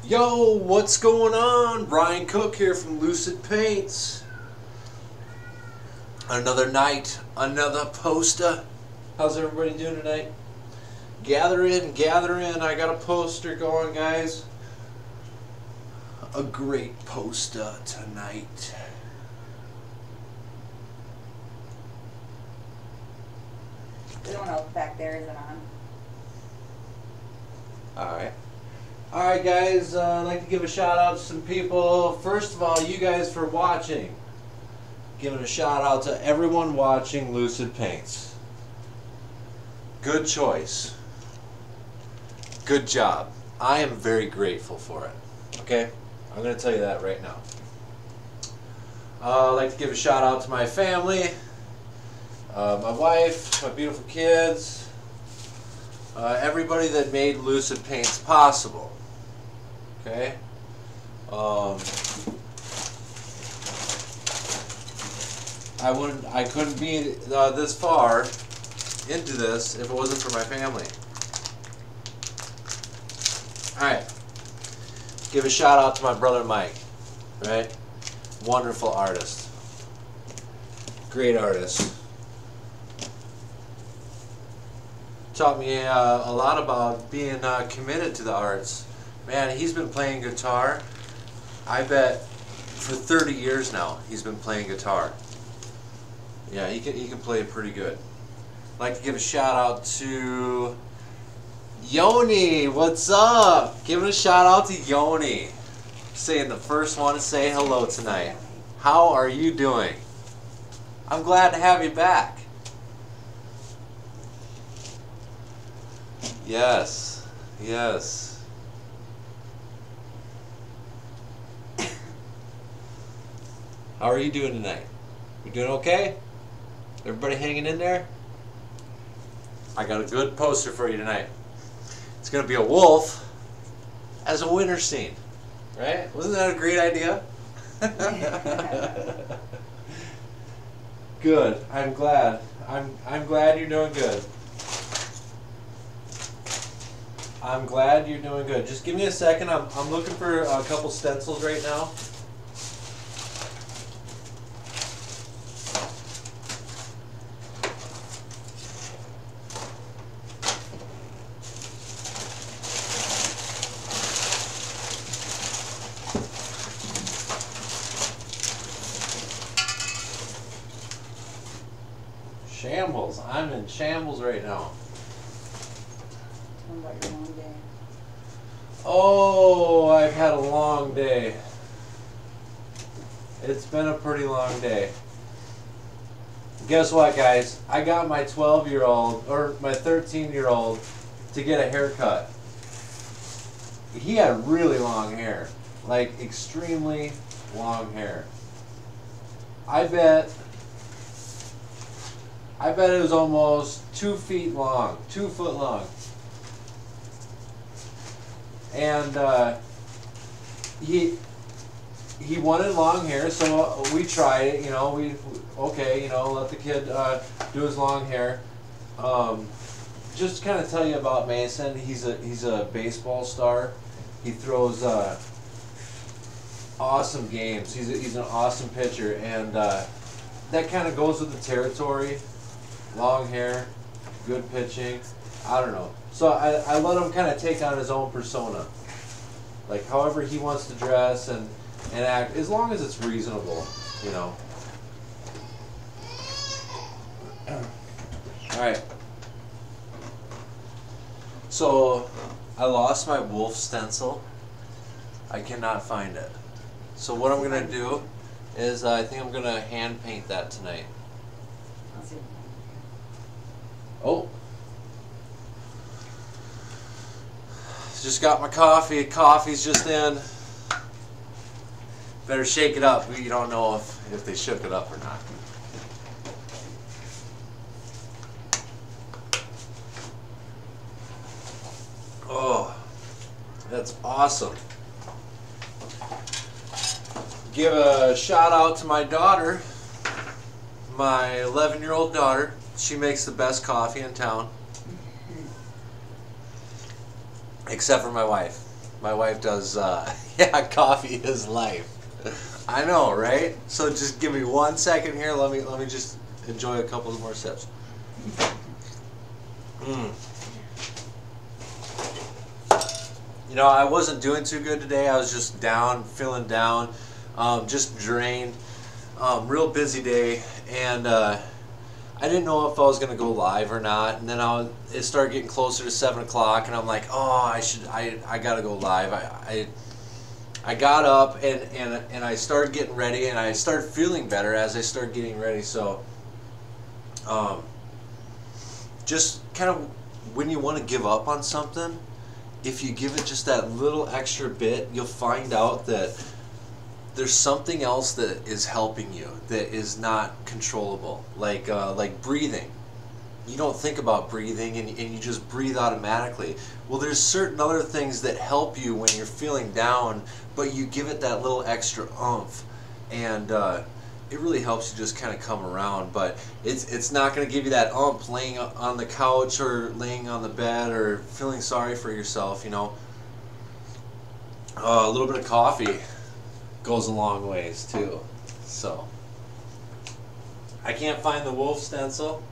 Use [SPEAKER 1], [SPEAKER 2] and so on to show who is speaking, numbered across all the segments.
[SPEAKER 1] Yo, what's going on? Brian Cook here from Lucid Paints. Another night, another poster. How's everybody doing tonight? Gather in, gather in. I got a poster going, guys. A great poster tonight.
[SPEAKER 2] We don't know if back there is it on.
[SPEAKER 1] Alright. Alright guys, I'd like to give a shout out to some people. First of all, you guys for watching. Giving a shout out to everyone watching Lucid Paints. Good choice. Good job. I am very grateful for it. Okay? I'm going to tell you that right now. I'd like to give a shout out to my family. My wife, my beautiful kids. Everybody that made Lucid Paints possible. Okay? I couldn't be this far into this if it wasn't for my family. Alright. Give a shout out to my brother Mike. Right? Wonderful artist. Great artist. Taught me a lot about being committed to the arts. Man, he's been playing guitar, I bet, for 30 years now. He's been playing guitar. Yeah, he can play it pretty good. I'd like to give a shout out to Yoni. What's up? Giving a shout out to Yoni. Saying the first one to say hello tonight. How are you doing? I'm glad to have you back. Yes, yes. How are you doing tonight? You doing okay? Everybody hanging in there? I got a good poster for you tonight. It's going to be a wolf as a winter scene. Right? Wasn't that a great idea? Good. I'm glad. I'm glad you're doing good. I'm glad you're doing good. Just give me a second. I'm looking for a couple stencils right now. Shambles. I'm in shambles right now.
[SPEAKER 2] Tell me about your long day.
[SPEAKER 1] Oh, I've had a long day. It's been a pretty long day. Guess what, guys? I got my 12-year-old, or my 13-year-old, to get a haircut. He had really long hair. Like, extremely long hair. I bet it was almost 2 feet long, 2 foot long. And he wanted long hair, so we tried it. You know, let the kid do his long hair. Just to kind of tell you about Mason, he's a baseball star. He throws awesome games. He's an awesome pitcher, and that kind of goes with the territory. Long hair, good pitching. I don't know. So I let him kind of take on his own persona. Like however he wants to dress and act, as long as it's reasonable, you know. Alright. So I lost my wolf stencil. I cannot find it. So what I'm going to do is I think I'm going to hand paint that tonight. Oh. Just got my coffee. Coffee's just in. Better shake it up. You don't know if they shook it up or not. Oh, that's awesome. Give a shout out to my daughter, my 11-year-old daughter. She makes the best coffee in town. Except for my wife. My wife does, yeah, coffee is life. I know, right? So just give me 1 second here. Let me just enjoy a couple more sips. You know, I wasn't doing too good today. I was just down, feeling down, just drained. Real busy day, and I didn't know if I was gonna go live or not. And then it started getting closer to 7 o'clock, and I'm like, oh, I gotta go live. I got up and I started getting ready, and I started feeling better as I started getting ready. So, just kind of when you want to give up on something, if you give it just that little extra bit, you'll find out that there's something else that is helping you that is not controllable, like breathing. You don't think about breathing, and you just breathe automatically. Well, there's certain other things that help you when you're feeling down, but you give it that little extra oomph, and it really helps you just kind of come around. But it's not going to give you that oomph laying on the couch or laying on the bed or feeling sorry for yourself, you know. A little bit of coffee goes a long ways too. So I can't find the wolf stencil,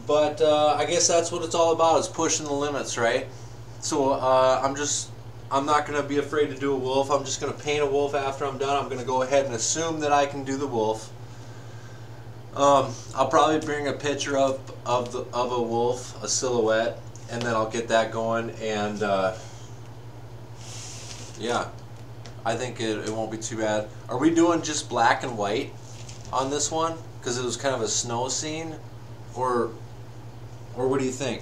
[SPEAKER 1] but I guess that's what it's all about, is pushing the limits, right? So I'm not going to be afraid to do a wolf. I'm just going to paint a wolf after I'm done. I'm going to go ahead and assume that I can do the wolf. I'll probably bring a picture of a wolf, a silhouette, and then I'll get that going, and yeah, I think it won't be too bad. Are we doing just black and white on this one? Because it was kind of a snow scene, or what do you think?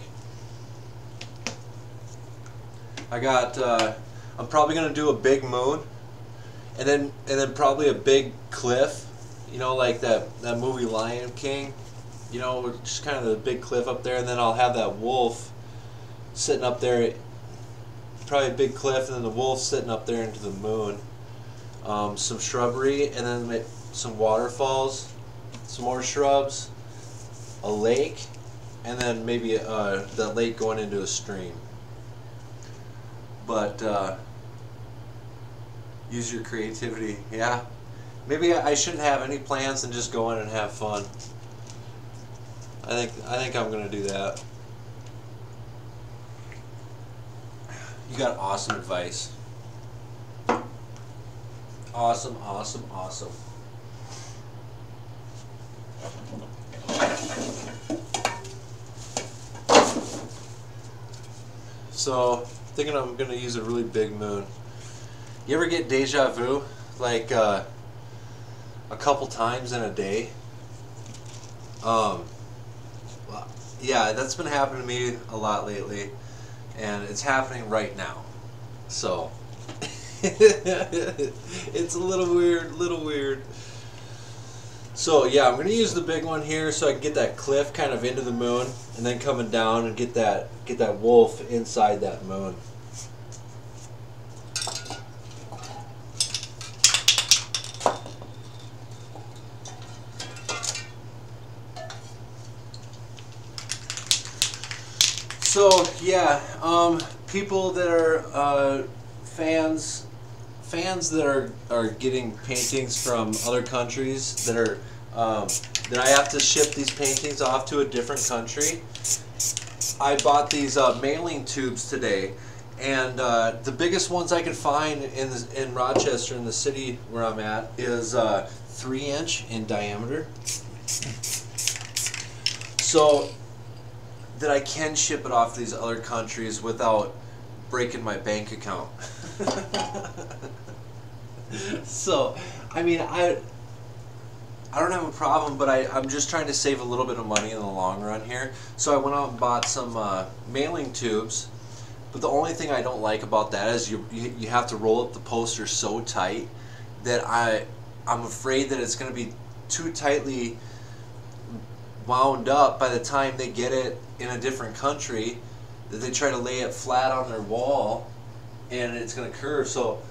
[SPEAKER 1] I'm probably gonna do a big moon, and then probably a big cliff. You know, like that movie Lion King. You know, just kind of the big cliff up there, and then I'll have that wolf sitting up there. Probably a big cliff, and then the wolf sitting up there into the moon. Some shrubbery, and then some waterfalls, some more shrubs, a lake, and then maybe that lake going into a stream. But use your creativity. Yeah, maybe I shouldn't have any plans and just go in and have fun. I think I'm gonna do that. You got awesome advice. Awesome, awesome, awesome. So, thinking I'm going to use a really big moon. You ever get deja vu? Like, a couple times in a day? Yeah, that's been happening to me a lot lately. And it's happening right now. So, it's a little weird. So yeah, I'm gonna use the big one here so I can get that cliff kind of into the moon, and then coming down and get that wolf inside that moon. So yeah, people that are fans that are getting paintings from other countries that I have to ship these paintings off to a different country. I bought these mailing tubes today, and the biggest ones I could find in Rochester, in the city where I'm at, is 3-inch in diameter. So that I can ship it off to these other countries without breaking my bank account. So, I mean, I don't have a problem, but I'm just trying to save a little bit of money in the long run here. So I went out and bought some mailing tubes, but the only thing I don't like about that is you have to roll up the poster so tight that I'm afraid that it's going to be too tightly wound up by the time they get it in a different country, that they try to lay it flat on their wall and it's going to curve. So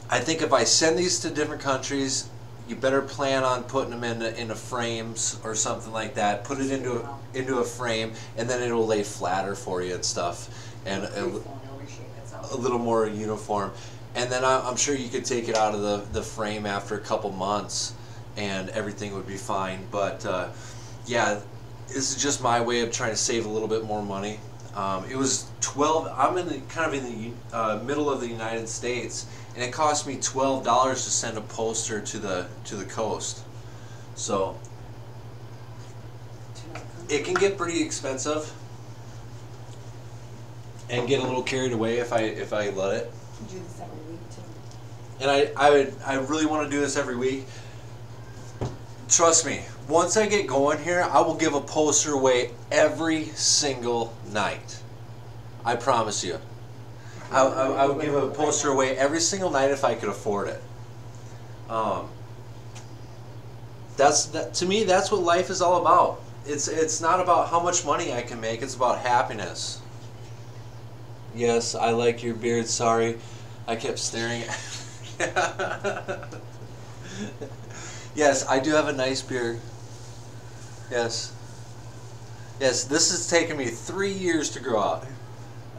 [SPEAKER 1] I think if I send these to different countries, you better plan on putting them into frames or something like that. Put it into a frame, and then it'll lay flatter for you and stuff, and a little more uniform. And then I'm sure you could take it out of the frame after a couple months, and everything would be fine. But yeah, this is just my way of trying to save a little bit more money. It was I'm kind of in the middle of the United States, and it cost me $12 to send a poster to the coast. So it can get pretty expensive and get a little carried away if I let it.
[SPEAKER 2] You do this every week too.
[SPEAKER 1] And I really want to do this every week. Trust me, once I get going here, I will give a poster away every single night. I promise you. I would give a poster away every single night if I could afford it. To me, that's what life is all about. It's not about how much money I can make, it's about happiness. Yes, I like your beard, sorry. I kept staring at Yes, I do have a nice beard. Yes. Yes, this has taken me 3 years to grow out.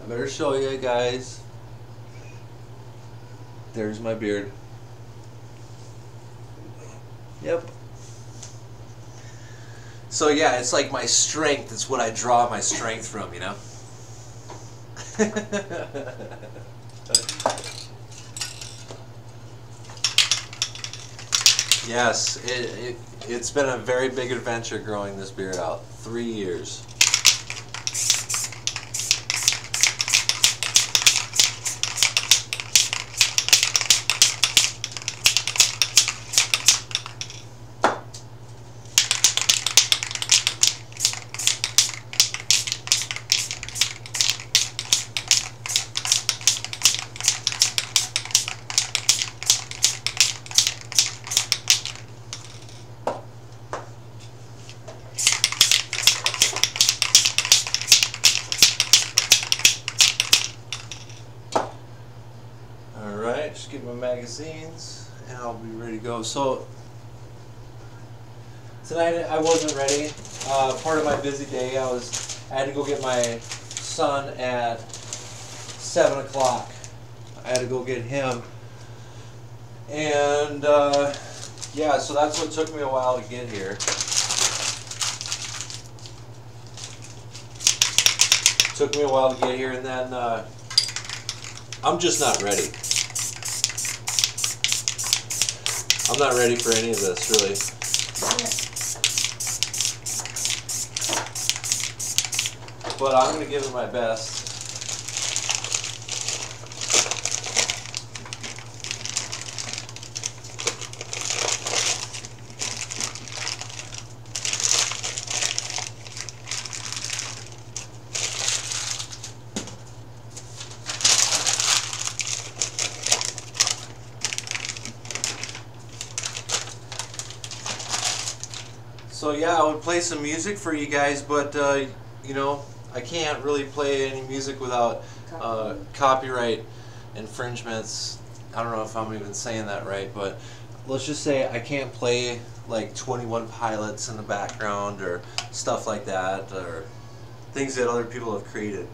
[SPEAKER 1] I better show you guys. There's my beard. Yep. So yeah, it's like my strength. It's what I draw my strength from, you know? Yes, it's been a very big adventure growing this beard out. 3 years. Just get my magazines and I'll be ready to go. So tonight I wasn't ready. Part of my busy day, I had to go get my son at 7 o'clock. I had to go get him, and yeah, so that's what took me a while to get here. Took me a while to get here, and then I'm just not ready. I'm not ready for any of this, really. But I'm going to give it my best. So yeah, I would play some music for you guys, but you know, I can't really play any music without copyright infringements. I don't know if I'm even saying that right, but let's just say I can't play like 21 Pilots in the background or stuff like that, or things that other people have created.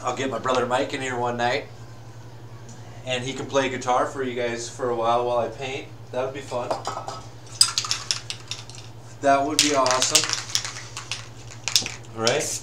[SPEAKER 1] I'll get my brother Mike in here one night, and he can play guitar for you guys for a while I paint. That would be fun. That would be awesome. All right.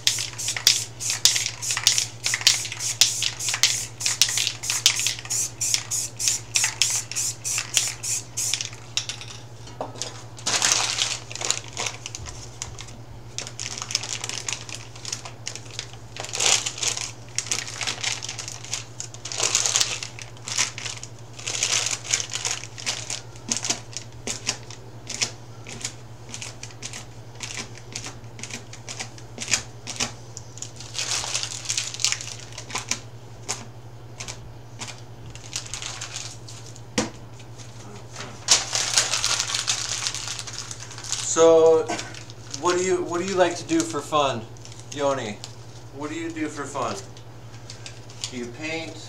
[SPEAKER 1] So, what do you like to do for fun, Yoni? What do you do for fun? Do you paint?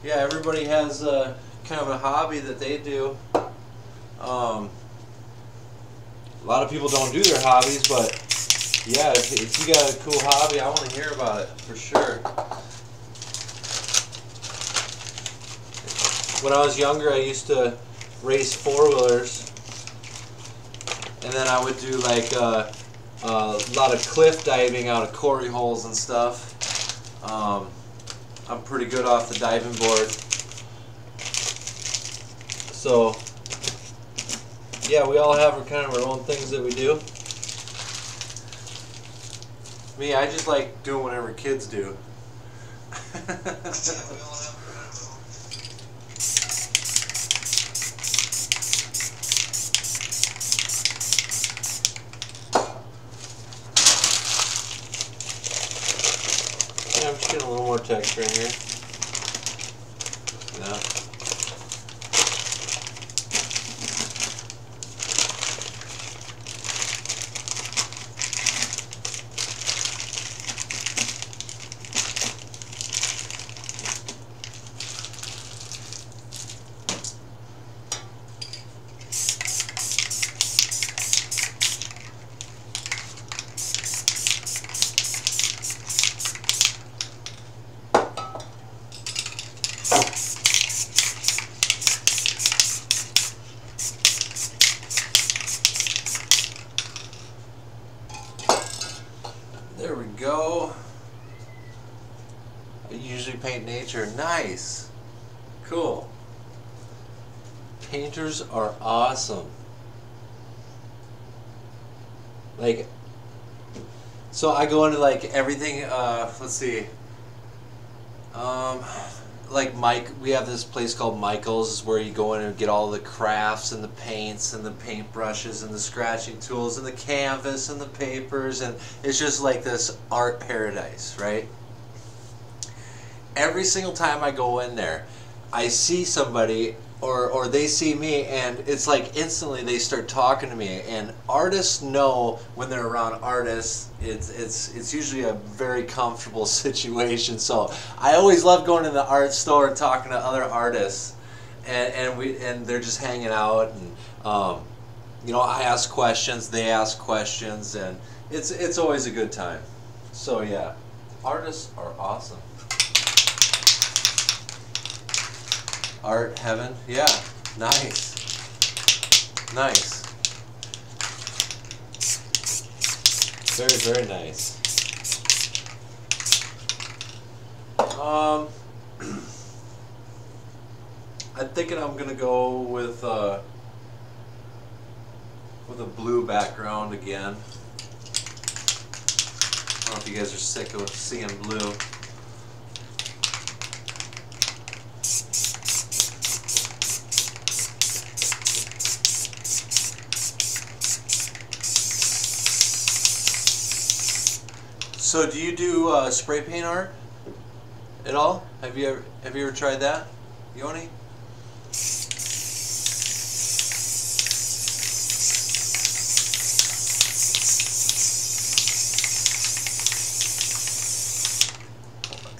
[SPEAKER 1] Yeah, everybody has kind of a hobby that they do. A lot of people don't do their hobbies, but yeah, if you got a cool hobby, I want to hear about it for sure. When I was younger, I used to race four-wheelers, and then I would do like a lot of cliff diving out of quarry holes and stuff. I'm pretty good off the diving board. So, yeah, we all have kind of our own things that we do. Me, I just like doing whatever kids do. Yeah, I'm just getting a little more texture in here. Yeah. There we go. I usually paint nature. Nice. Cool. Painters are awesome. Like, so I go into like everything, let's see. Like we have this place called Michael's where you go in and get all the crafts and the paints and the paintbrushes and the scratching tools and the canvas and the papers, and it's just like this art paradise, right? Every single time I go in there, I see somebody or they see me, and it's like instantly they start talking to me. And artists know when they're around artists, it's usually a very comfortable situation. So I always love going to the art store and talking to other artists, and they're just hanging out, and you know, I ask questions, they ask questions, and it's always a good time. So yeah, artists are awesome. Art heaven, yeah, nice, nice, very, very nice. I'm thinking I'm gonna go with a blue background again. I don't know if you guys are sick of seeing blue. So do you do spray paint art at all? Have you ever tried that, Yoni?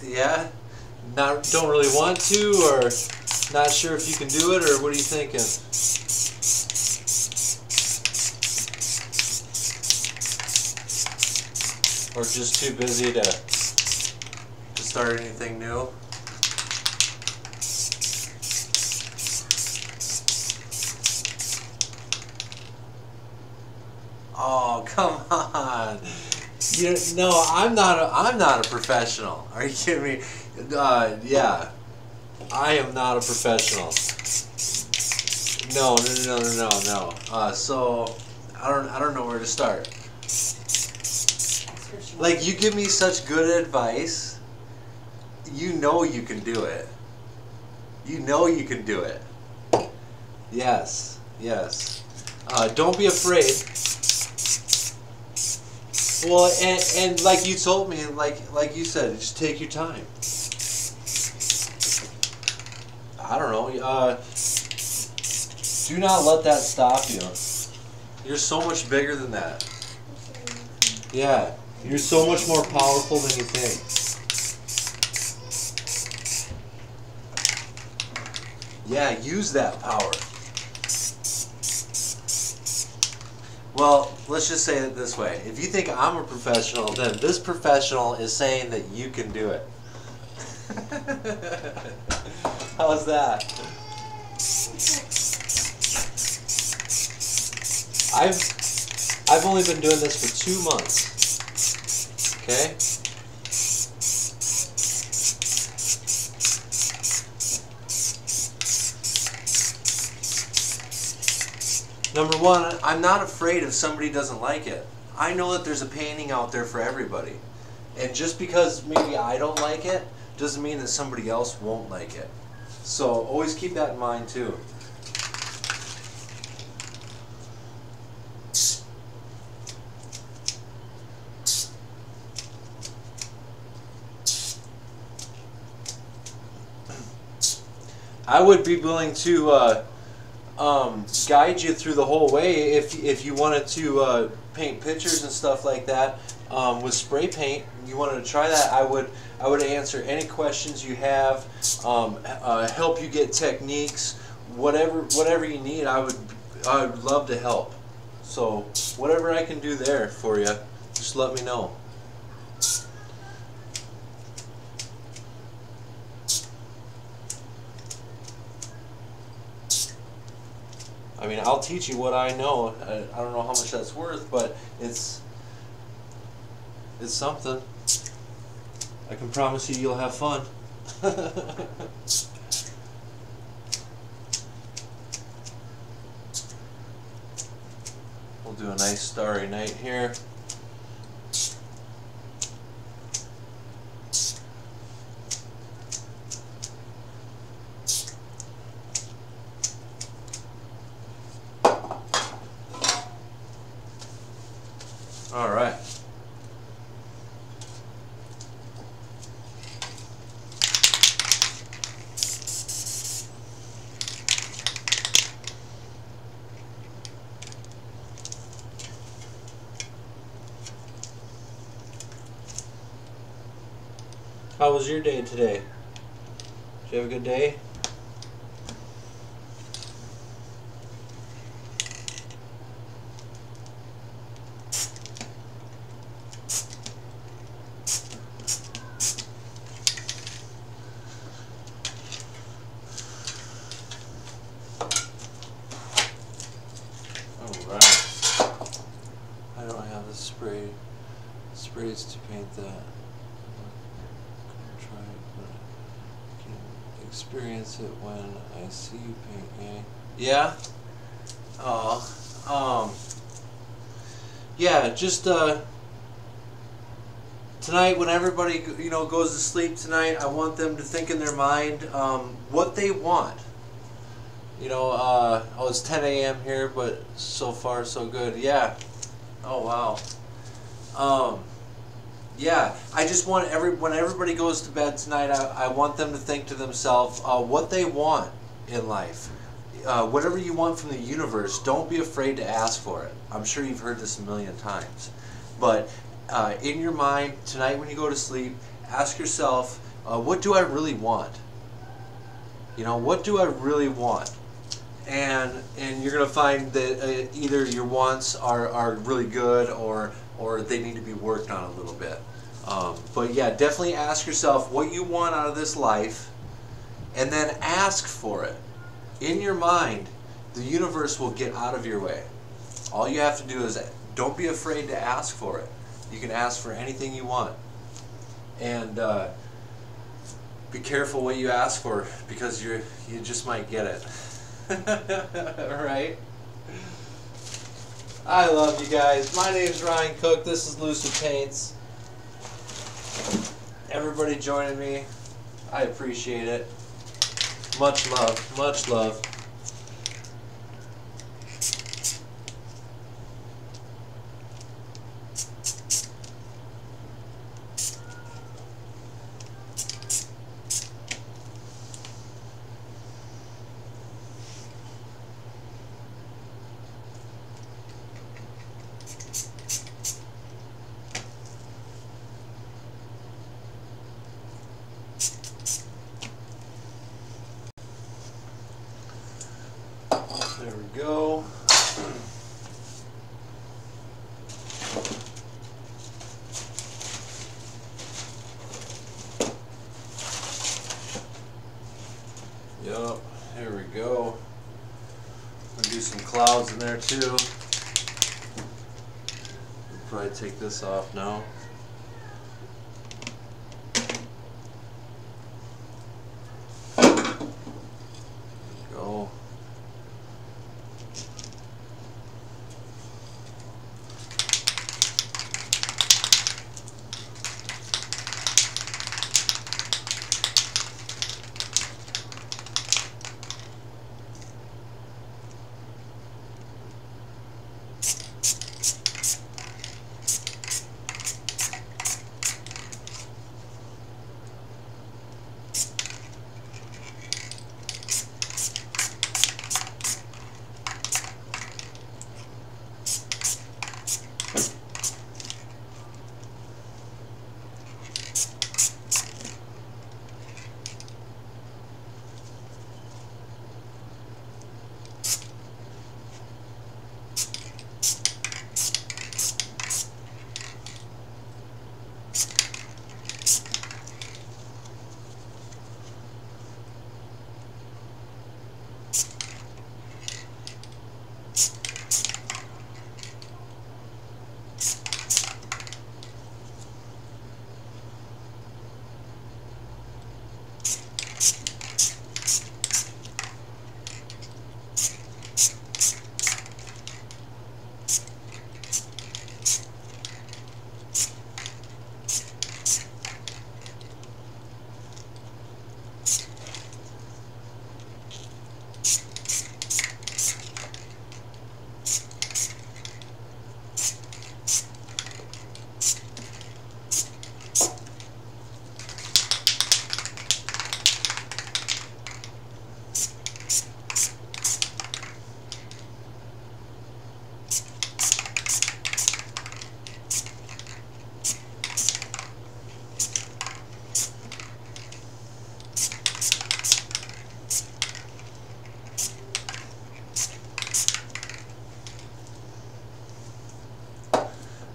[SPEAKER 1] Yeah? Don't really want to, or not sure if you can do it, or what are you thinking? Or just too busy to start anything new? Oh, come on! No, I'm not a professional. Are you kidding me? Yeah, I am not a professional. No. So I don't know where to start. Like, you give me such good advice. You know you can do it. You know you can do it. Yes. Don't be afraid. Well, and like you told me, like you said, just take your time. I don't know. Do not let that stop you. You're so much bigger than that. Yeah. You're so much more powerful than you think. Yeah, use that power. Well, let's just say it this way. If you think I'm a professional, then this professional is saying that you can do it. How's that? I've only been doing this for 2 months. Okay? Number one, I'm not afraid if somebody doesn't like it. I know that there's a painting out there for everybody. And just because maybe I don't like it, doesn't mean that somebody else won't like it. So always keep that in mind too. I would be willing to guide you through the whole way if you wanted to paint pictures and stuff like that with spray paint. You wanted to try that, I would answer any questions you have, help you get techniques, whatever you need. I would love to help. So whatever I can do there for you, just let me know. I mean, I'll teach you what I know. I don't know how much that's worth, but it's something. I can promise you you'll have fun. We'll do a nice starry night here. All right. How was your day today? Did you have a good day? I don't have the sprays to paint that. I'm try it, but I can experience it when I see you paint. Yeah. Yeah. Just tonight, when everybody goes to sleep tonight, I want them to think in their mind what they want. Oh, it's 10 a.m. here, but so far so good. Yeah. Oh wow. Yeah. I just want when everybody goes to bed tonight, I want them to think to themselves what they want in life. Whatever you want from the universe, don't be afraid to ask for it. I'm sure you've heard this a million times, but in your mind tonight, when you go to sleep, ask yourself, what do I really want? What do I really want? And you're going to find that either your wants are really good or they need to be worked on a little bit. But yeah, definitely ask yourself what you want out of this life, and then ask for it. In your mind, the universe will get out of your way. All you have to do is don't be afraid to ask for it. You can ask for anything you want. And be careful what you ask for, because you just might get it. Right? I love you guys. My name's Ryan Cook. This is Lucid Paints. Everybody joining me, I appreciate it. Much love. Much love. clouds in there too. We'll probably take this off now. Go.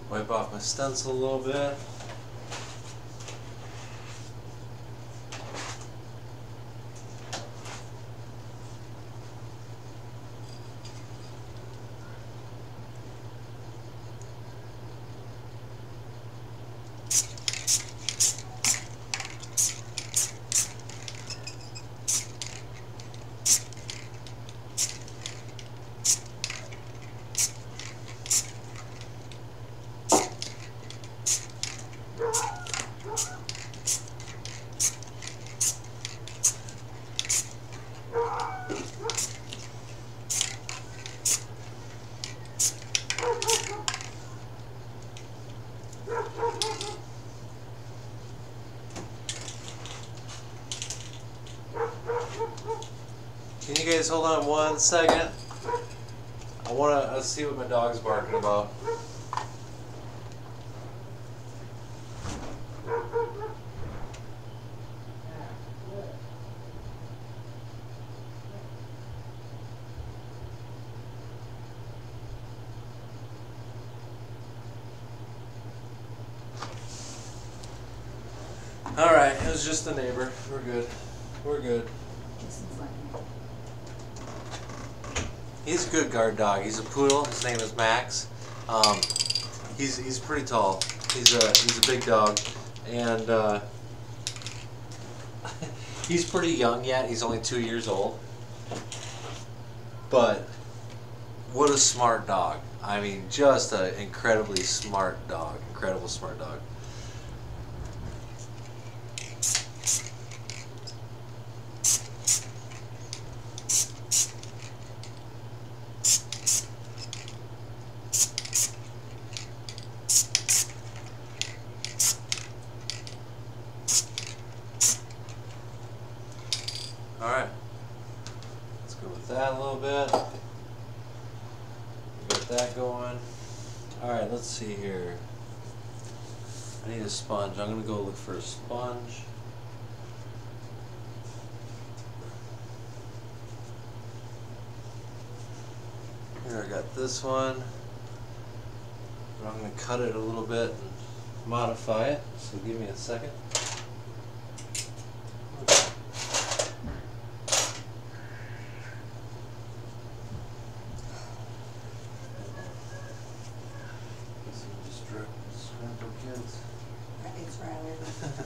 [SPEAKER 1] Wipe off my stencil a little bit. Can you guys hold on 1 second? I want to see what my dog's barking about. Alright, it was just the neighbor. We're good. We're good. He's a good guard dog. He's a poodle. His name is Max. He's pretty tall. He's a big dog, and he's pretty young yet. He's only 2 years old. But what a smart dog. I mean, just an incredibly smart dog. Incredible smart dog. Alright, let's go with that a little bit. Got that going. Alright, let's see here. I need a sponge. I'm going to go look for a sponge. Here, I got this one. But I'm going to cut it a little bit and modify it. So give me a second. Scrapper kids.
[SPEAKER 2] It's Riley,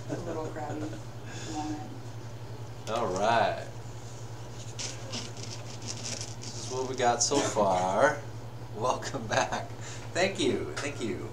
[SPEAKER 2] the little crabby moment.
[SPEAKER 1] Alright. This is what we got so far. Welcome back. Thank you. Thank you.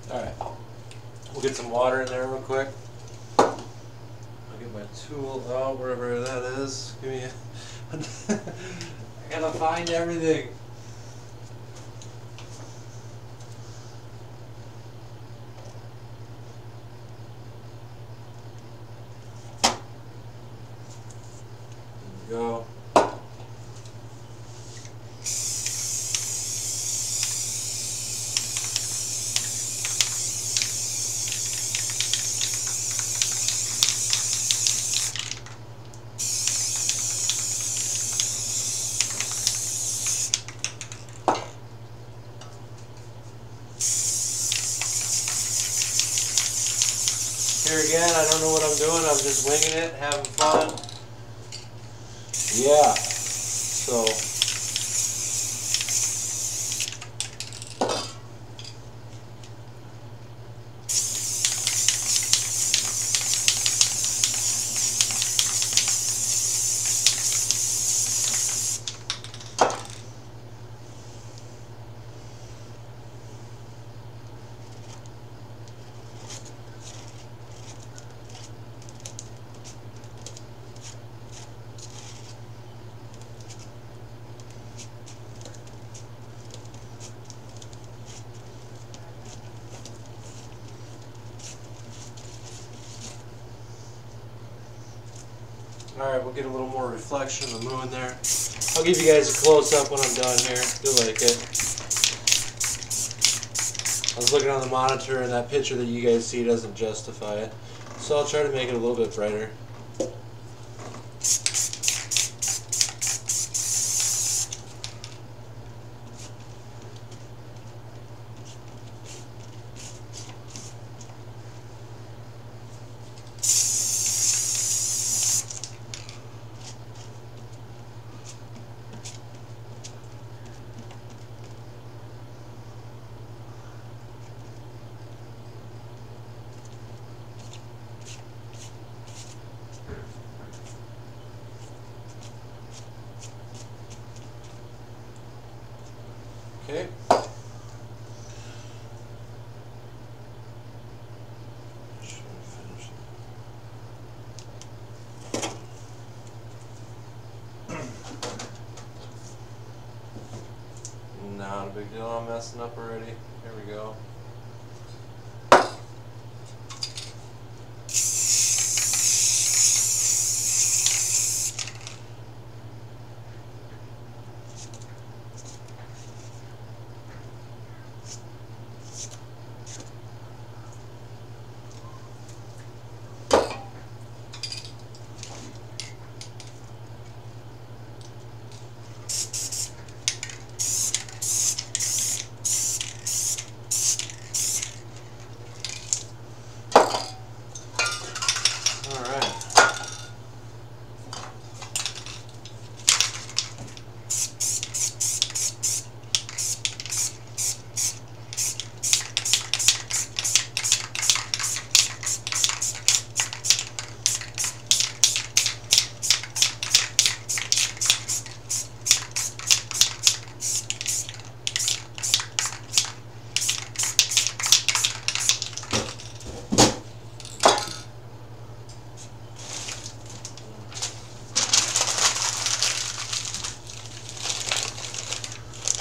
[SPEAKER 1] Alright, we'll get some water in there real quick. I'll get my tool out, wherever that is. Give me a I gotta find everything. There we go. Here again, I don't know what I'm doing. I'm just winging it, having fun. Yeah. So. Alright, we'll get a little more reflection of the moon there. I'll give you guys a close-up when I'm done here. You'll like it. I was looking on the monitor and that picture that you guys see doesn't justify it. So I'll try to make it a little bit brighter. Okay. Not a big deal. I'm messing up already. Here we go.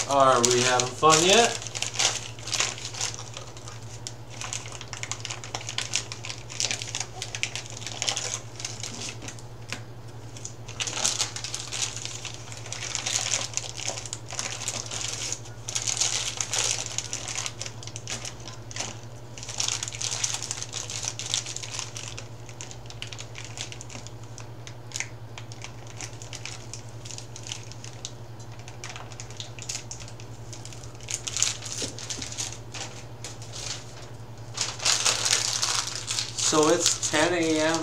[SPEAKER 1] Are we having fun yet? So it's 10 a.m.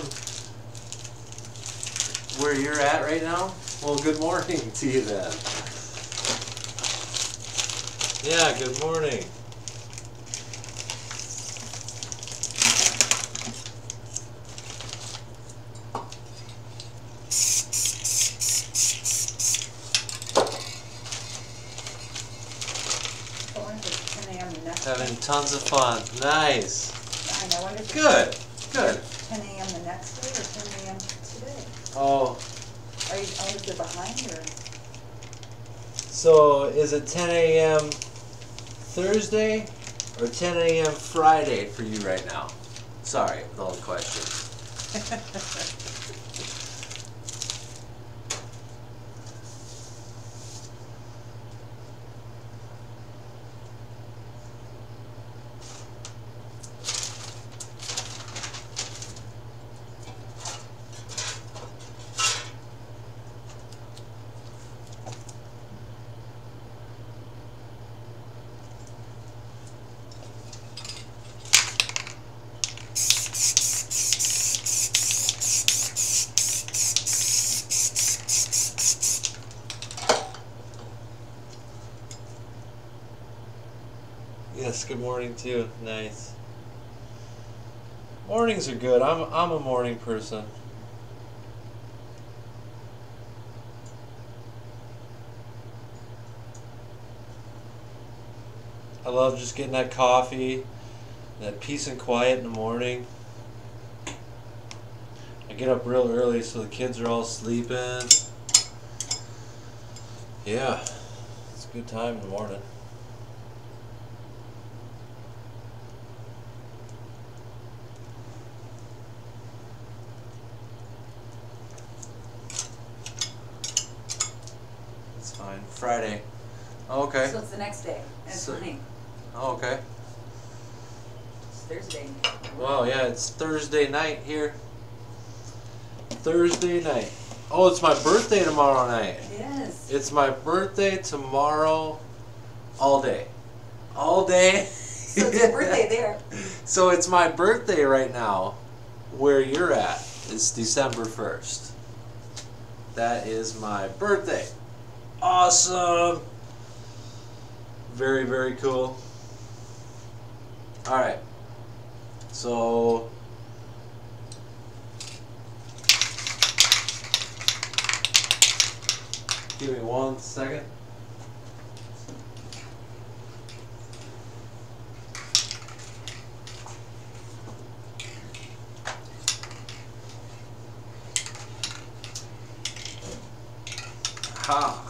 [SPEAKER 1] where you're at right now? Well, good morning to you then. Yeah, good morning. Having tons of fun. Nice.
[SPEAKER 2] I wonder if
[SPEAKER 1] Good. Good.
[SPEAKER 2] 10 a.m. the next day or 10 a.m. today?
[SPEAKER 1] Oh.
[SPEAKER 2] Are you, I wonder if they're behind or?
[SPEAKER 1] So is it 10 a.m. Thursday or 10 a.m. Friday for you right now? Sorry with all the questions. Yes, good morning too. Nice. Mornings are good. I'm a morning person. I love just getting that coffee, that peace and quiet in the morning. I get up real early so the kids are all sleeping. Yeah, it's a good time in the morning. It's fine. Friday. Oh, okay.
[SPEAKER 2] So it's the next day. That's
[SPEAKER 1] So-
[SPEAKER 2] fine.
[SPEAKER 1] Oh, okay.
[SPEAKER 2] It's Thursday.
[SPEAKER 1] Wow, yeah, it's Thursday night here. Thursday night. Oh, it's my birthday tomorrow night.
[SPEAKER 2] It is.
[SPEAKER 1] It's my birthday tomorrow all day. All day.
[SPEAKER 2] So it's your birthday there.
[SPEAKER 1] So it's my birthday right now where you're at. It's December 1st. That is my birthday. Awesome. Very, very cool. Alright. So give me 1 second. Ha.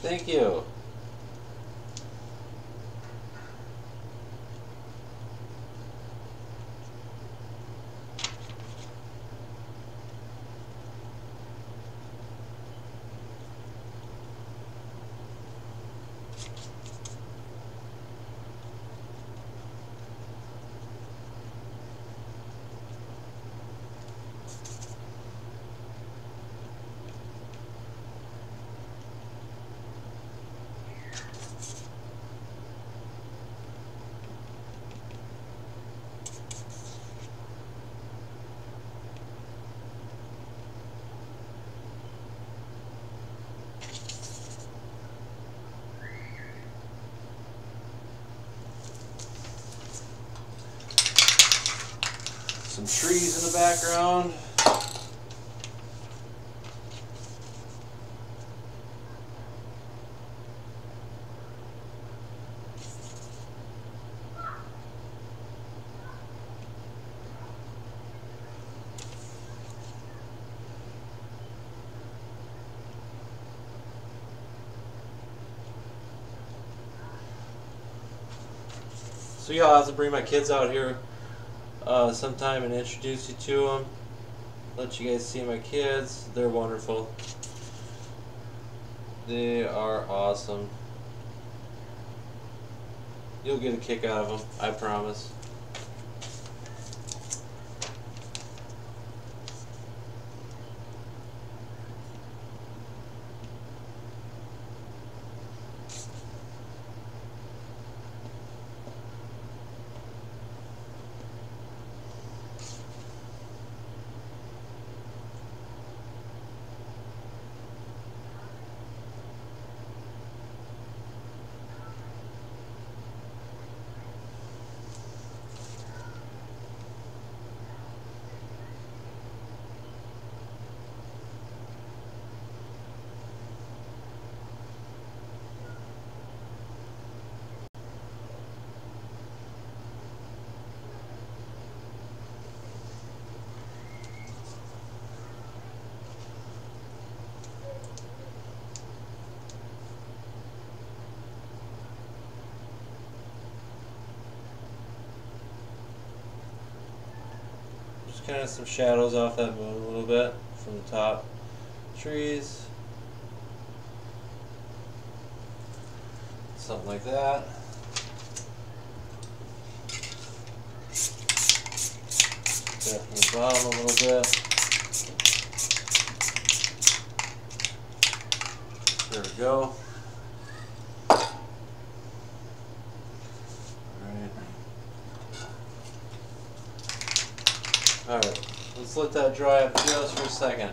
[SPEAKER 1] Thank you. Some trees in the background. So yeah, I'll have to bring my kids out here sometime and introduce you to them. Let you guys see my kids. They're wonderful. They are awesome. You'll get a kick out of them, I promise. Just kind of some shadows off that moon a little bit from the top trees. Something like that. That from the bottom a little bit. There we go. Alright, let's let that dry up just for a second.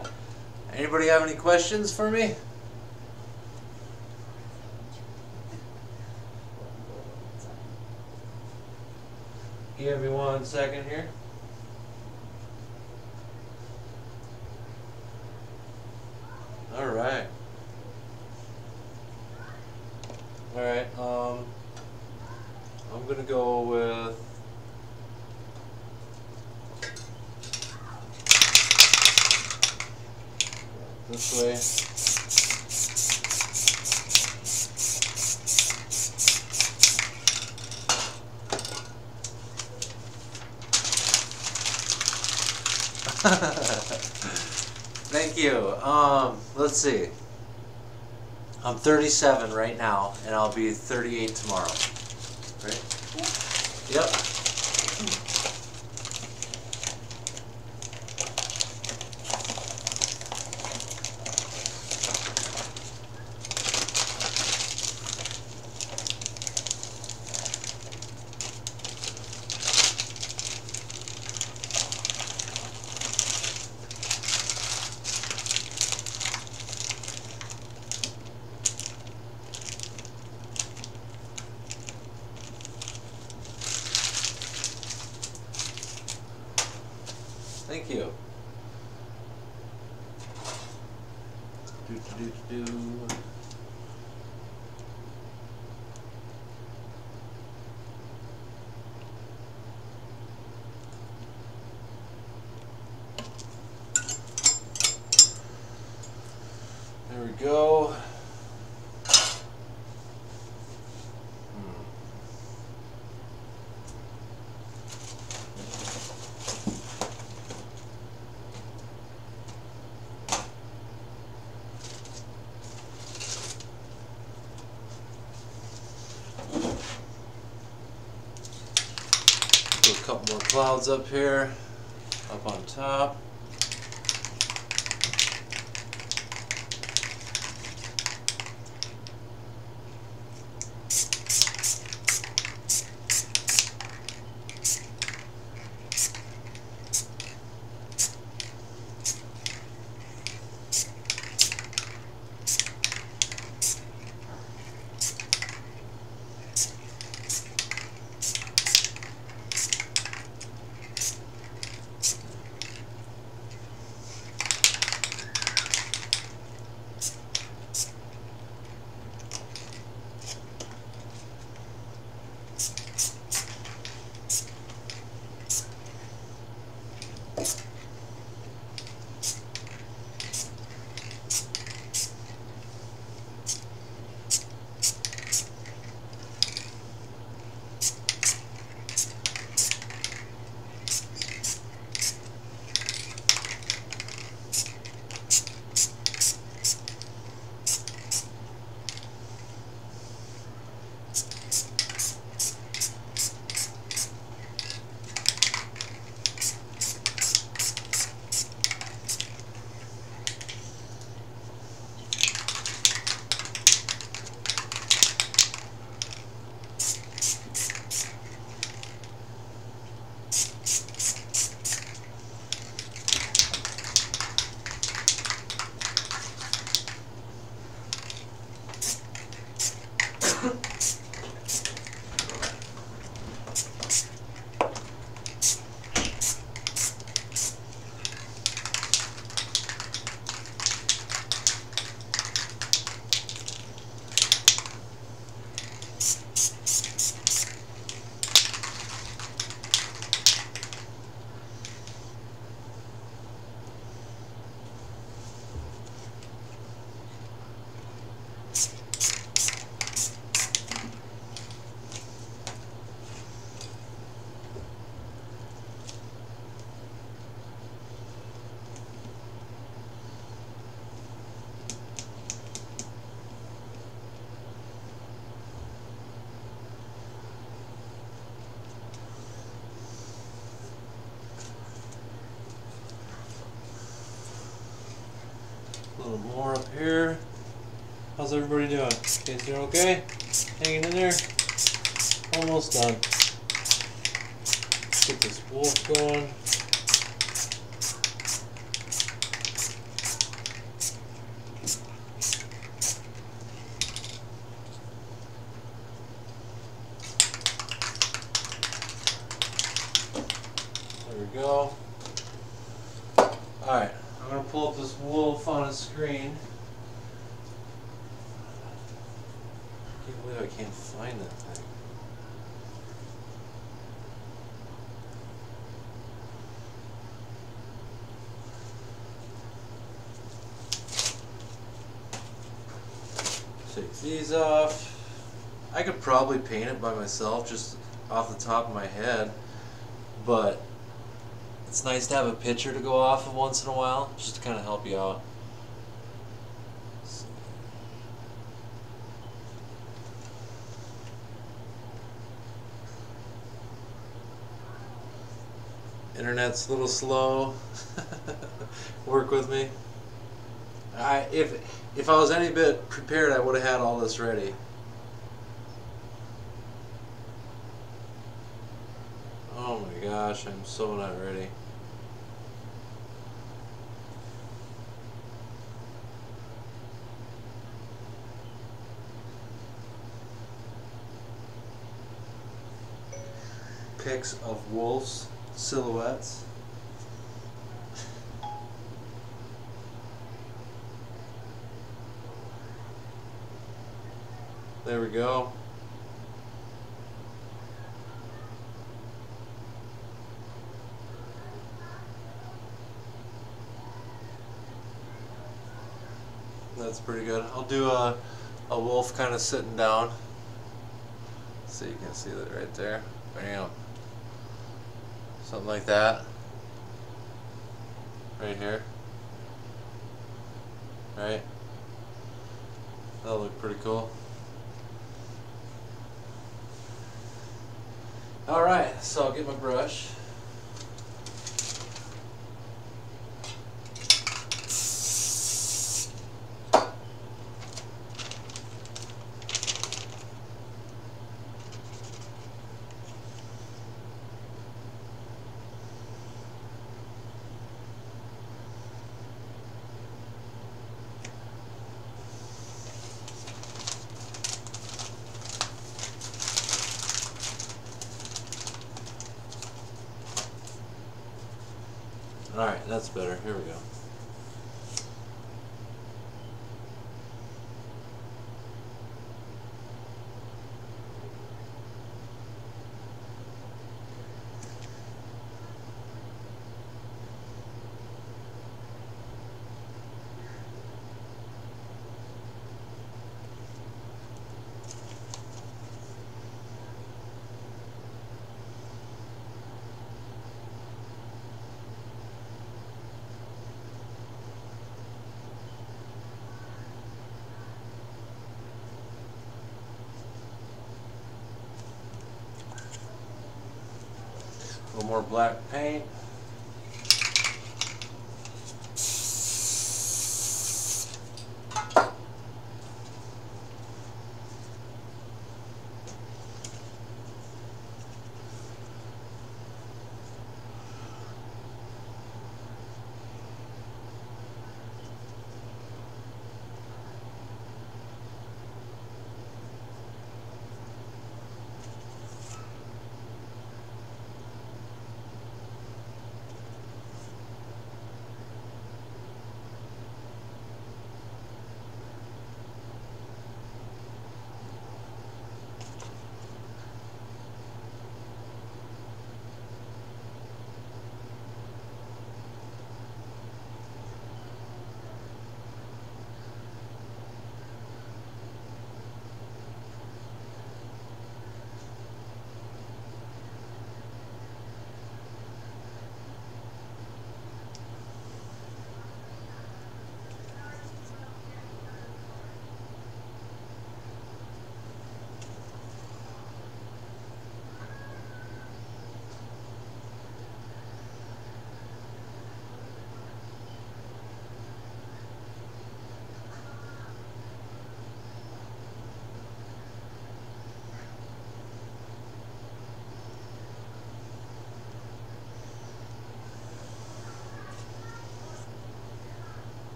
[SPEAKER 1] Anybody have any questions for me? Give me 1 second here. Alright. Alright, I'm gonna go with this way. Thank you. Let's see. I'm 37 right now, and I'll be 38 tomorrow. Right? Yep. Thank you. Do. we go. A couple more clouds up here, up on top. A little more up here. How's everybody doing? You guys doing okay? Hanging in there? Almost done. Get this wolf going. There we go. Alright, I'm going to pull up this wolf on a screen. I can't believe I can't find that thing. Take these off. I could probably paint it by myself just off the top of my head, but it's nice to have a picture to go off of once in a while, just to kind of help you out. Internet's a little slow. Work with me. If I was any bit prepared, I would have had all this ready. Oh my gosh, I'm so not ready. Pics of wolves, silhouettes. There we go. That's pretty good. I'll do a wolf kind of sitting down. So you can see that right there. Bam. Something like that. Right here. Right? That'll look pretty cool. Alright, so I'll get my brush. Alright, that's better. Here we go. A little more black paint.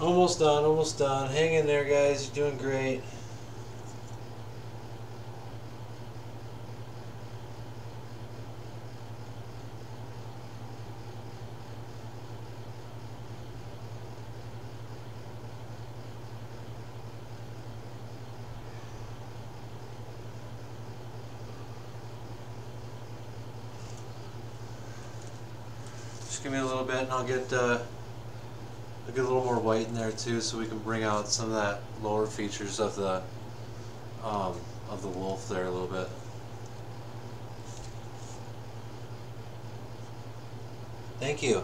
[SPEAKER 1] Almost done, almost done. Hang in there, guys. You're doing great. Just give me a little bit and I'll get a little more white in there too, so we can bring out some of that lower features of the wolf there a little bit. Thank you.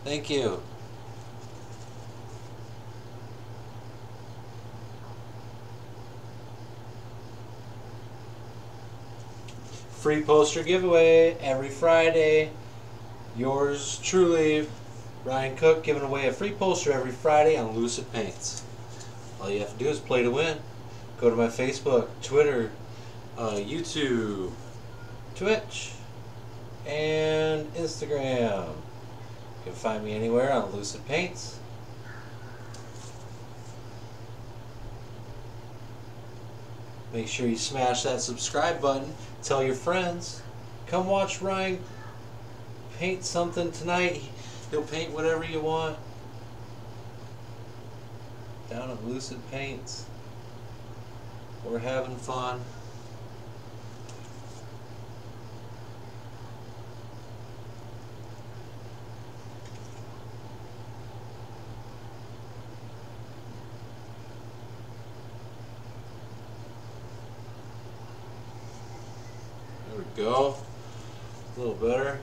[SPEAKER 1] Thank you. Free poster giveaway every Friday. Yours truly, Ryan Cook, giving away a free poster every Friday on Lucid Paints. All you have to do is play to win. Go to my Facebook, Twitter, YouTube, Twitch, and Instagram. You can find me anywhere on Lucid Paints. Make sure you smash that subscribe button. Tell your friends. Come watch Ryan paint something tonight. He'll paint whatever you want. Down at Lucid Paints. We're having fun. There we go. A little better.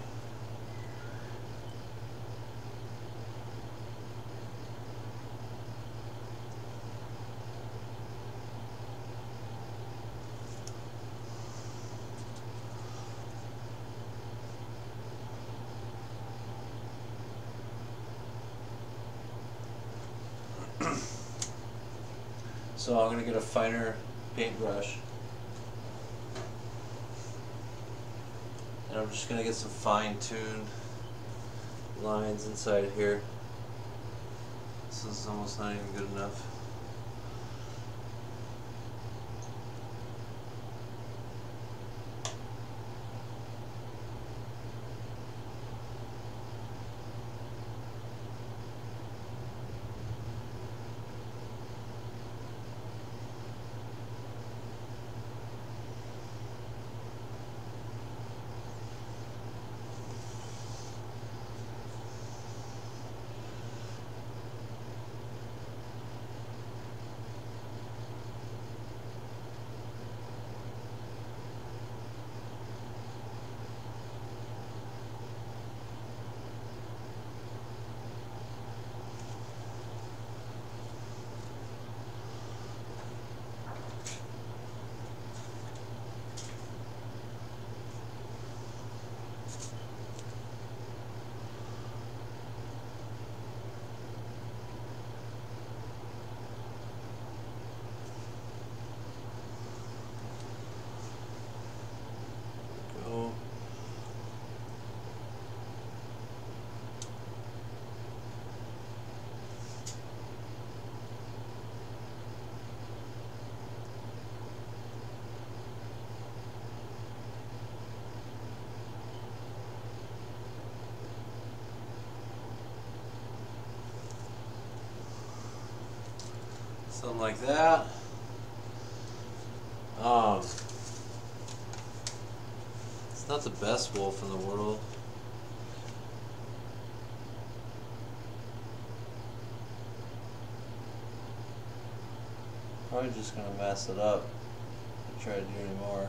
[SPEAKER 1] So I'm going to get a finer paintbrush. And I'm just going to get some fine-tuned lines inside here. This is almost not even good enough. Something like that. It's not the best wolf in the world. Probably just gonna mess it up and try to do any more.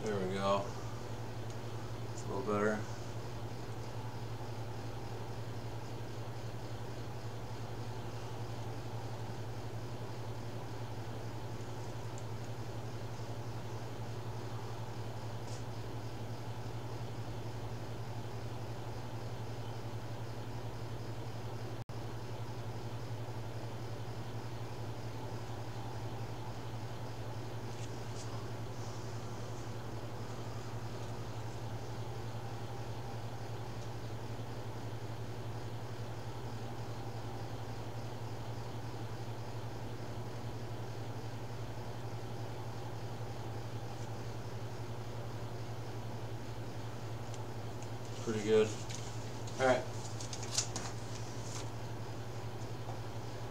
[SPEAKER 1] There we go. It's a little better. pretty good. Alright.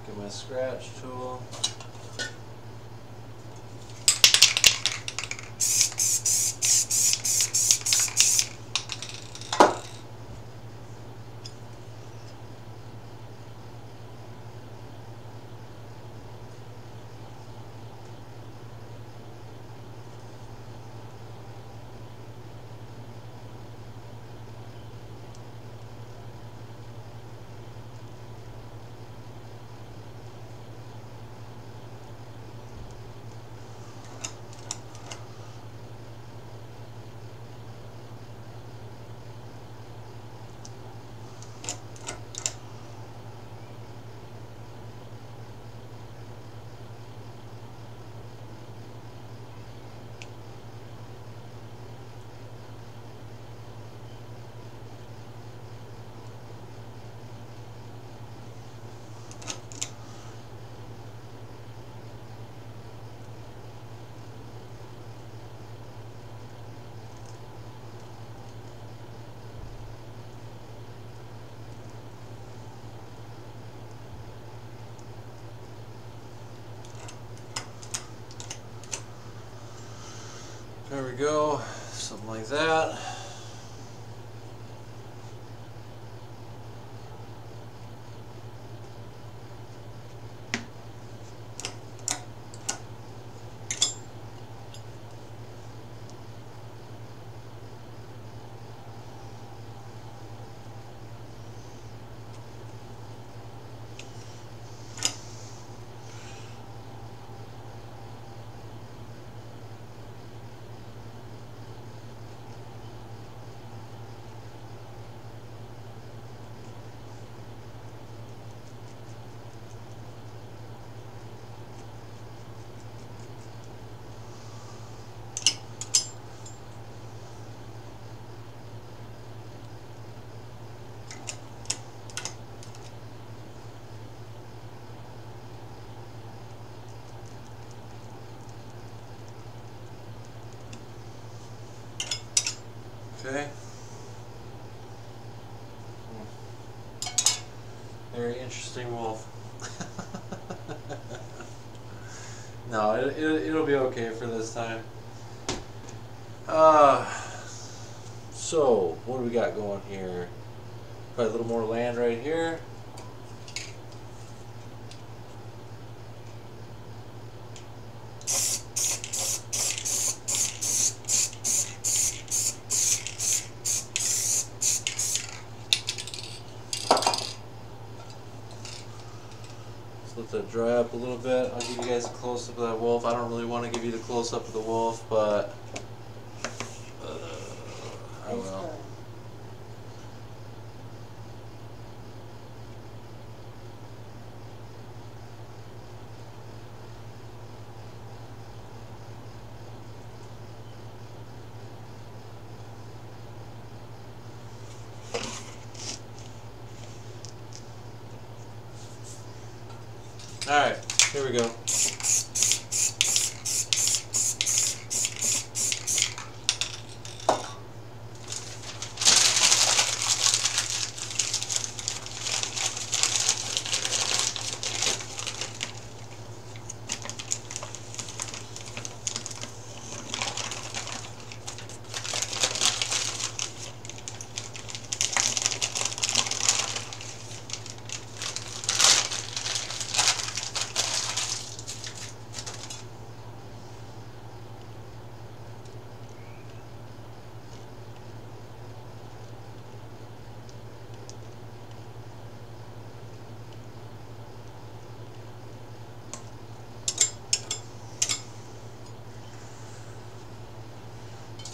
[SPEAKER 1] Get my scratch tool. There we go, something like that. Okay. Very interesting wolf. No, it'll be okay for this time. So what do we got going here? Probably a little more land right here. Let that dry up a little bit. I'll give you guys a close-up of that wolf. I don't really want to give you the close-up of the wolf, but I will. Alright, here we go.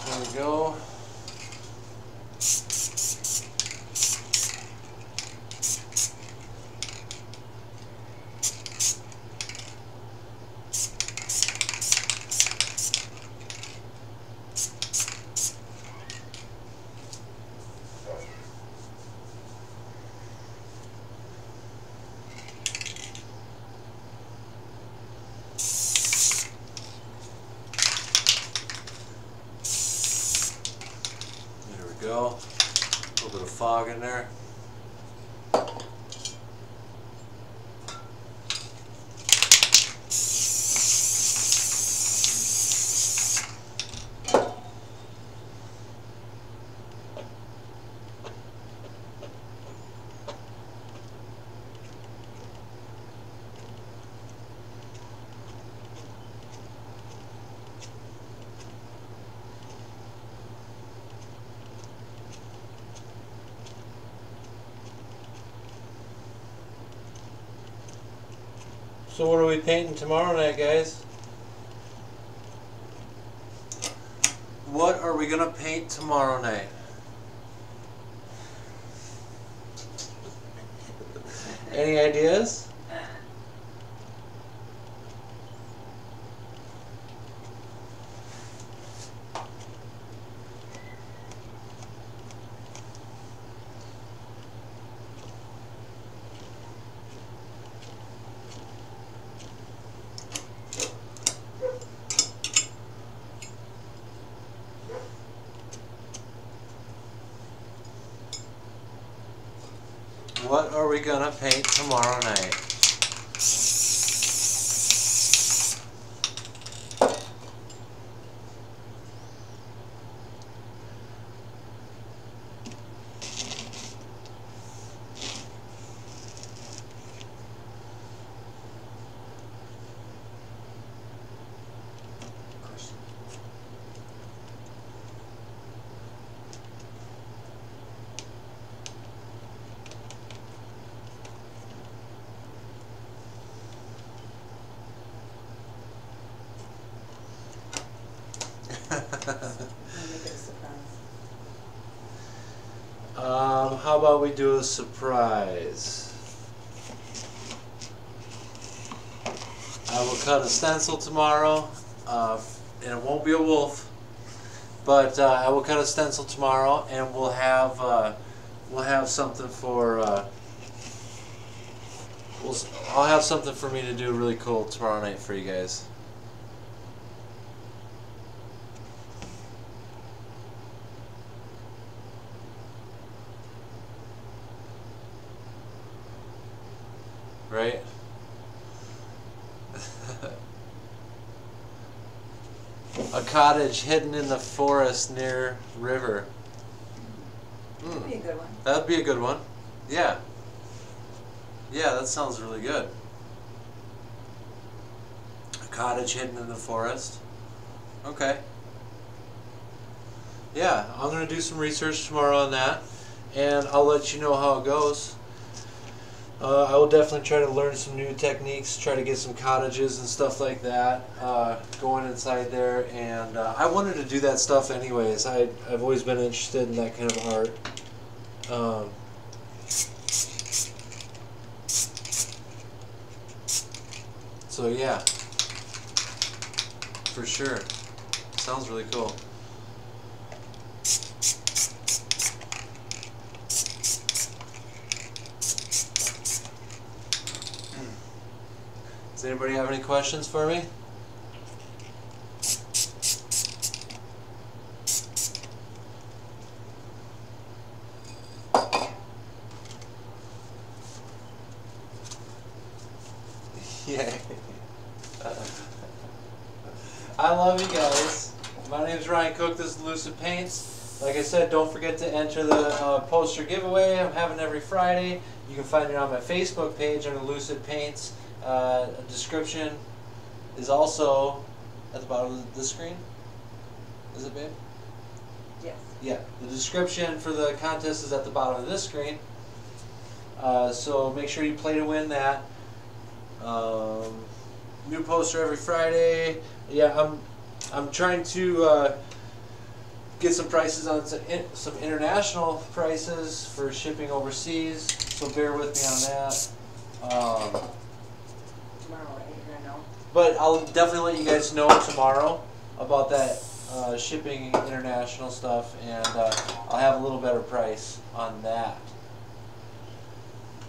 [SPEAKER 1] There we go. Go. A little bit of fog in there. So what are we painting tomorrow night, guys? What are we gonna paint tomorrow night? Any ideas? What are we gonna paint tomorrow night?
[SPEAKER 2] Make it a surprise.
[SPEAKER 1] How about we do a surprise? I will cut a stencil tomorrow, and it won't be a wolf, but I will cut a stencil tomorrow, and we'll have something for I'll have something for me to do really cool tomorrow night for you guys. Right? A cottage hidden in the forest near river.
[SPEAKER 2] That'd be a good one.
[SPEAKER 1] That'd be a good one. Yeah. Yeah, that sounds really good. A cottage hidden in the forest. Okay. Yeah, I'm going to do some research tomorrow on that, and I'll let you know how it goes. I will definitely try to learn some new techniques, try to get some cottages and stuff like that going inside there. And I wanted to do that stuff anyways. I've always been interested in that kind of art. So yeah, for sure. Sounds really cool. Does anybody have any questions for me? Yeah. I love you guys. My name's Ryan Cook. This is Lucid Paints. Like I said, don't forget to enter the poster giveaway I'm having every Friday. You can find it on my Facebook page under Lucid Paints. A description is also at the bottom of the screen. Is it, babe?
[SPEAKER 2] Yes.
[SPEAKER 1] Yeah. The description for the contest is at the bottom of this screen. So make sure you play to win that. New poster every Friday. Yeah, I'm trying to get some prices on some international prices for shipping overseas. So bear with me on that.
[SPEAKER 2] Tomorrow, right? You're gonna know.
[SPEAKER 1] But I'll definitely let you guys know tomorrow about that shipping international stuff, and I'll have a little better price on that.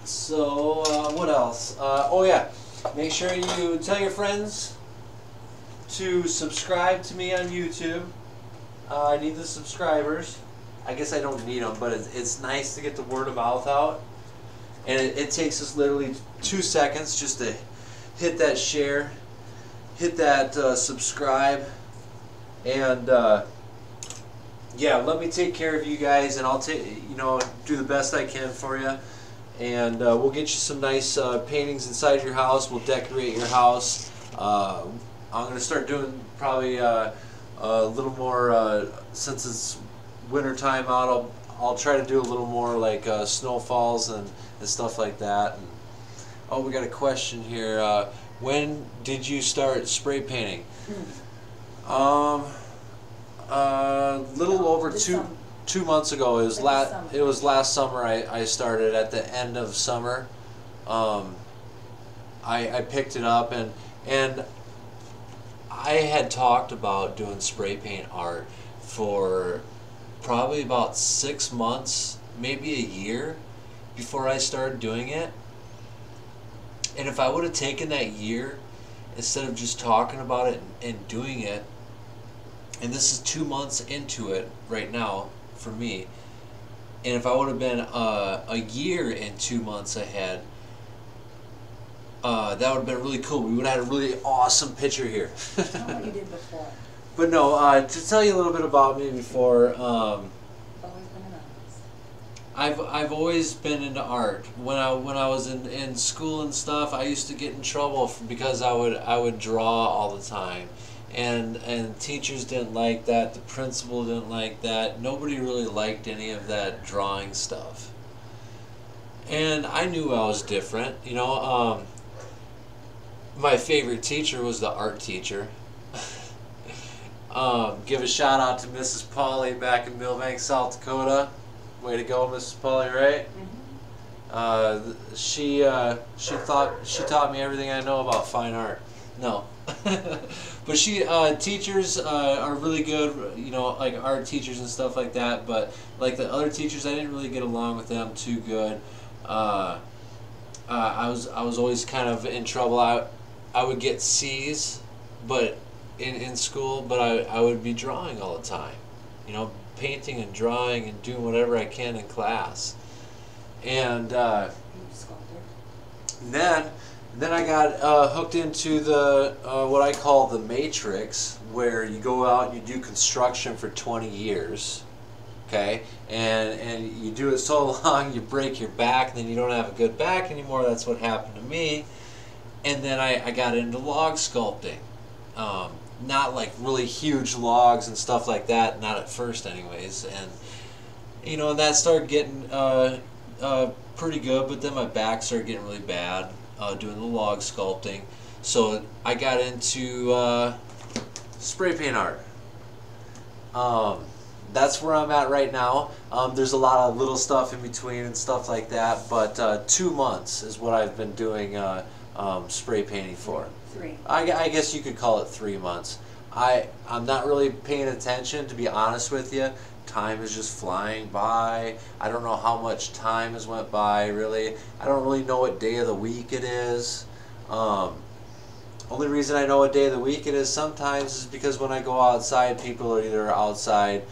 [SPEAKER 1] So what else? Oh yeah, make sure you tell your friends to subscribe to me on YouTube. I need the subscribers. I guess I don't need them, but it's nice to get the word of mouth out. And it takes us literally 2 seconds just to hit that share, hit that subscribe, and yeah, let me take care of you guys, and I'll do the best I can for you. And we'll get you some nice paintings inside your house. We'll decorate your house. I'm going to start doing probably a little more, since it's winter time out, I'll try to do a little more like snowfalls and stuff like that. And, oh, we got a question here. When did you start spray painting? Little over two months ago. It was last summer. I started at the end of summer. I picked it up, and I had talked about doing spray paint art for probably about 6 months, maybe a year before I started doing it. And if I would have taken that year instead of just talking about it and doing it, and this is 2 months into it right now for me, and if I would have been a year and 2 months ahead, that would have been really cool. We would have had a really awesome picture here.
[SPEAKER 2] Tell me what you did before.
[SPEAKER 1] But no, to tell you a little bit about me before,
[SPEAKER 2] Always been an artist.
[SPEAKER 1] I've always been into art. When I was in school and stuff, I used to get in trouble because I would draw all the time, and teachers didn't like that. The principal didn't like that. Nobody really liked any of that drawing stuff. And I knew I was different. You know, my favorite teacher was the art teacher. Give a shout out to Mrs. Polly back in Millbank, South Dakota. Way to go, Mrs. Polly, right? Mm-hmm. She taught me everything I know about fine art. No, but teachers are really good. You know, like art teachers and stuff like that. But like the other teachers, I didn't really get along with them too good. I was always kind of in trouble. I would get C's, but in school, but I would be drawing all the time, you know, painting and drawing and doing whatever I can in class. And then I got hooked into the what I call the matrix, where you go out and you do construction for 20 years, okay, and you do it so long you break your back, and then you don't have a good back anymore. That's what happened to me. And then I got into log sculpting. Not like really huge logs and stuff like that, not at first anyways, and you know, that started getting pretty good, but then my back started getting really bad doing the log sculpting, so I got into spray paint art. That's where I'm at right now. There's a lot of little stuff in between and stuff like that, but 2 months is what I've been doing spray painting for. I guess you could call it 3 months. I'm not really paying attention, to be honest with you. Time is just flying by. I don't know how much time has went by, really. I don't really know what day of the week it is. Only reason I know what day of the week it is sometimes is because when I go outside, people are either outside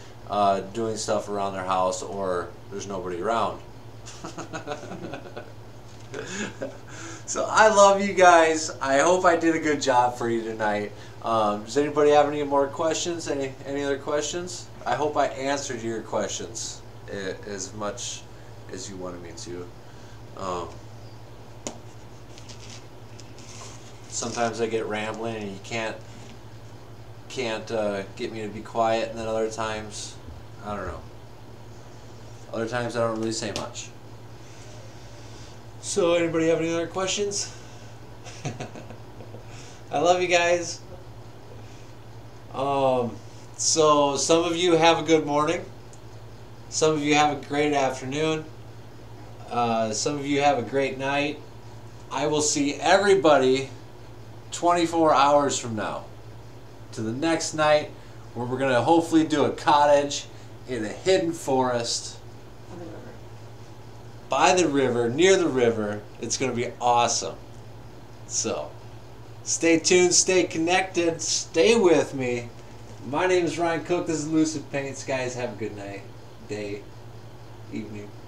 [SPEAKER 1] doing stuff around their house, or there's nobody around. So I love you guys. I hope I did a good job for you tonight. Does anybody have any more questions? Any other questions? I hope I answered your questions as much as you wanted me to. Sometimes I get rambling and you can't get me to be quiet, and then other times, I don't know. Other times I don't really say much. So anybody have any other questions? I love you guys. So some of you have a good morning. Some of you have a great afternoon. Some of you have a great night. I will see everybody 24 hours from now to the next night, where we're going to hopefully do a cottage in a hidden forest by the river, near the river. It's going to be awesome. So stay tuned, stay connected, stay with me. My name is Ryan Cook. This is Lucid Paints. Guys, have a good night.
[SPEAKER 3] day, evening.